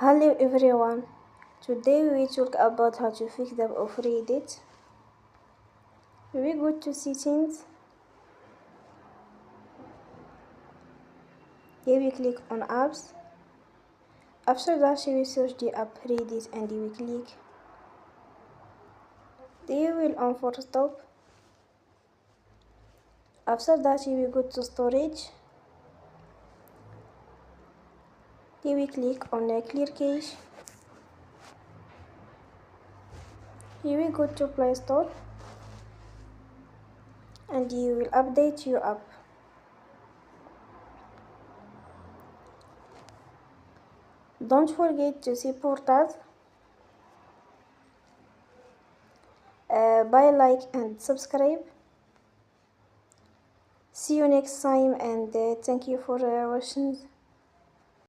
Hello everyone. Today we talk about how to fix the of Reddit. We go to settings. Here we click on apps. After that we search the app Reddit and we click. There will on for stop. After that we go to storage. Here we click on clear cache. Here we go to Play Store and you will update your app. Don't forget to support us by like and subscribe. See you next time and thank you for watching.